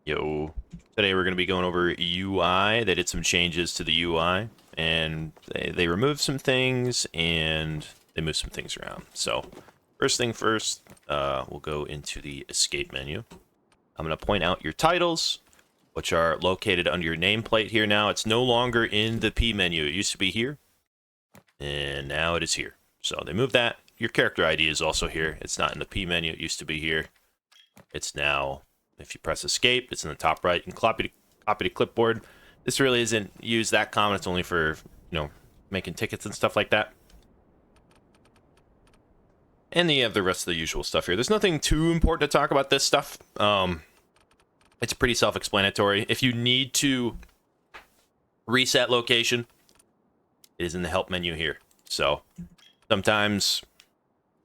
Yo, today we're going to be going over UI. They did some changes to the UI, and they removed some things, and they moved some things around. So, first thing first, we'll go into the escape menu. I'm going to point out your titles, which are located under your nameplate here now. It's no longer in the P menu. It used to be here, and now it is here. So, they moved that. Your character ID is also here. It's not in the P menu. It used to be here. It's now... If you press escape, it's in the top right. You can copy to clipboard. This really isn't used that common. It's only for, making tickets and stuff like that. And then you have the rest of the usual stuff here. There's nothing too important to talk about this stuff. It's pretty self-explanatory. If you need to reset location, it is in the help menu here. So sometimes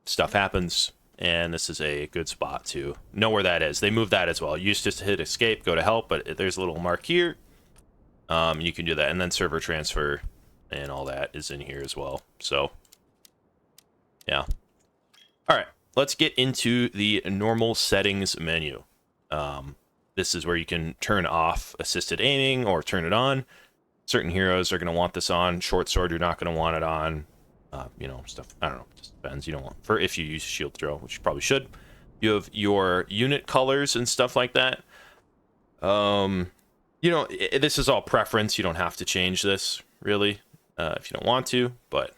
stuff happens, and this is a good spot to know where that is. They moved that as well. You used to just hit escape, go to help, but there's a little mark here. You can do that, and then server transfer and all that is in here as well. So, yeah. All right, let's get into the normal settings menu. This is where you can turn off assisted aiming or turn it on. Certain heroes are going to want this on. Short sword, you're not going to want it on. Stuff. I don't know. Just depends. You don't want for if you use shield throw, which you probably should. You have your unit colors and stuff like that. This is all preference. You don't have to change this really if you don't want to, but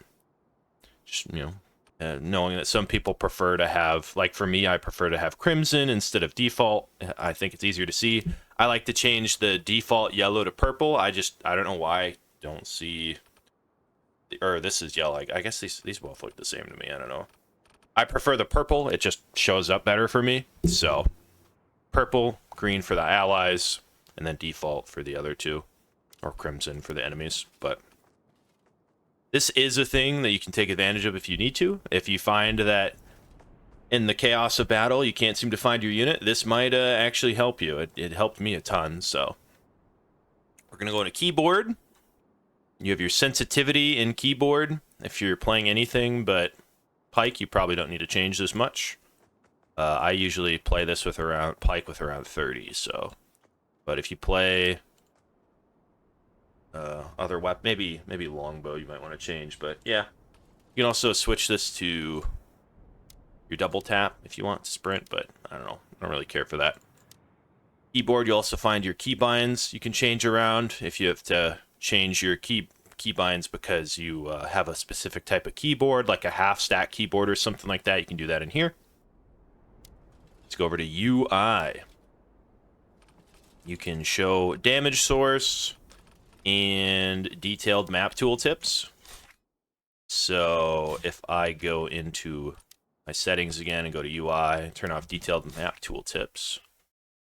just knowing that some people prefer to have, like for me, I prefer to have crimson instead of default. I think it's easier to see. I like to change the default yellow to purple. I don't know why I don't see. Or this is yellow. I guess these both look the same to me. I don't know. I prefer the purple. It just shows up better for me. So purple, green for the allies, and then default for the other two, or crimson for the enemies. But this is a thing that you can take advantage of if you need to. If you find that in the chaos of battle you can't seem to find your unit, this might actually help you. It helped me a ton. So we're gonna go into keyboard. You have your sensitivity in keyboard. If you're playing anything but Pike, you probably don't need to change this much. I usually play this with around 30. So, but if you play other weapon, maybe longbow, you might want to change. But yeah, you can also switch this to your double tap if you want to sprint. But I don't know. I don't really care for that. Keyboard, you also find your keybinds you can change around if you have to change your keybinds because you have a specific type of keyboard, like a half stack keyboard or something like that. You can do that in here. Let's go over to UI. You can show damage source and detailed map tooltips. So if I go into my settings again and go to UI, turn off detailed map tooltips.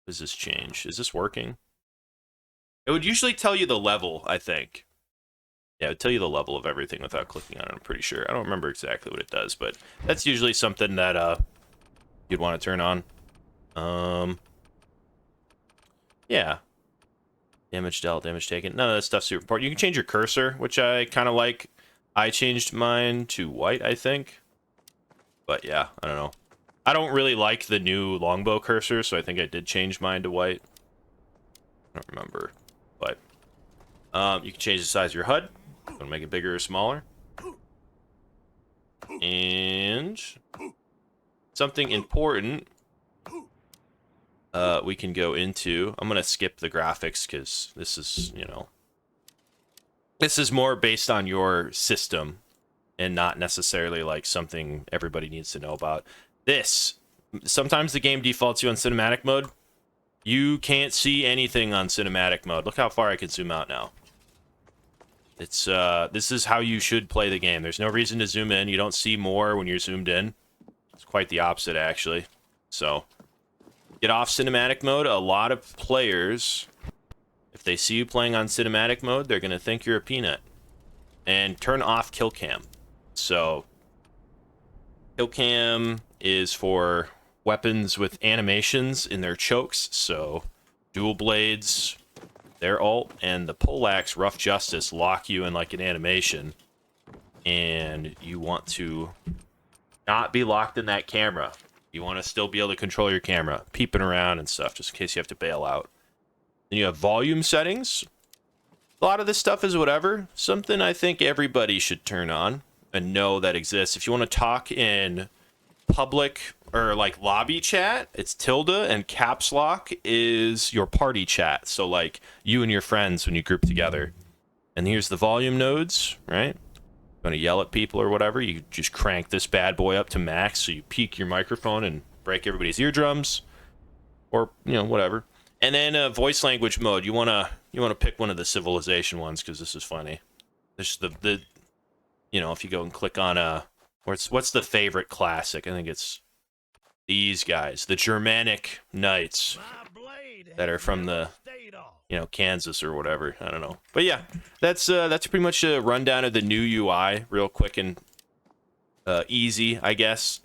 Does this change? Is this working? It would usually tell you the level, I think. Yeah, it would tell you the level of everything without clicking on it, I'm pretty sure. I don't remember exactly what it does, but that's usually something that you'd want to turn on. Yeah. Damage dealt, damage taken. None of that stuff's super important. You can change your cursor, which I kind of like. I changed mine to white, I think. But yeah, I don't know. I don't really like the new longbow cursor, so I think I did change mine to white. I don't remember. But you can change the size of your HUD. Want to make it bigger or smaller. And something important we can go into. I'm going to skip the graphics because this is, this is more based on your system and not necessarily like something everybody needs to know about. Sometimes the game defaults you on cinematic mode. You can't see anything on cinematic mode. Look how far I can zoom out now. It's this is how you should play the game. There's no reason to zoom in. You don't see more when you're zoomed in. It's quite the opposite, actually. So, get off cinematic mode. A lot of players, if they see you playing on cinematic mode, they're going to think you're a peanut. And turn off kill cam. So, kill cam is for weapons with animations in their chokes. So, dual blades, their ult, and the poleaxe rough justice lock you in like an animation, and you want to not be locked in that camera. You want to still be able to control your camera, peeping around and stuff, just in case you have to bail out. Then you have volume settings. A lot of this stuff is whatever. Something I think everybody should turn on and know that exists. If you want to talk in public or like lobby chat, it's tilde, and caps lock is your party chat. So like you and your friends when you group together. And here's the volume nodes, right? You want to yell at people or whatever, you just crank this bad boy up to max so you peak your microphone and break everybody's eardrums, or whatever. And then voice language mode, you want to pick one of the civilization ones because this is funny. This is the if you go and click on what's the favorite classic? I think it's these guys, the Germanic knights that are from the Kansas or whatever. I don't know. But yeah, that's pretty much a rundown of the new UI, real quick and easy, I guess.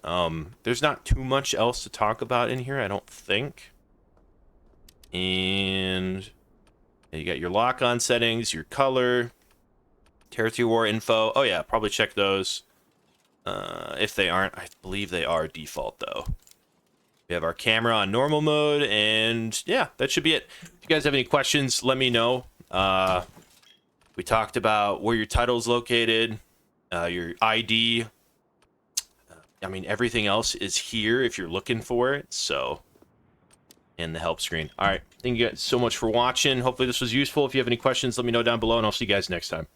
There's not too much else to talk about in here, I don't think. And you got your lock-on settings, your color, territory war info. Oh yeah, probably check those. If they aren't, I believe they are default though. We have our camera on normal mode, and yeah, that should be it. If you guys have any questions, let me know. We talked about where your title is located, your ID. I mean, everything else is here if you're looking for it, so in the help screen. All right, thank you guys so much for watching. Hopefully this was useful. If you have any questions, let me know down below, and I'll see you guys next time.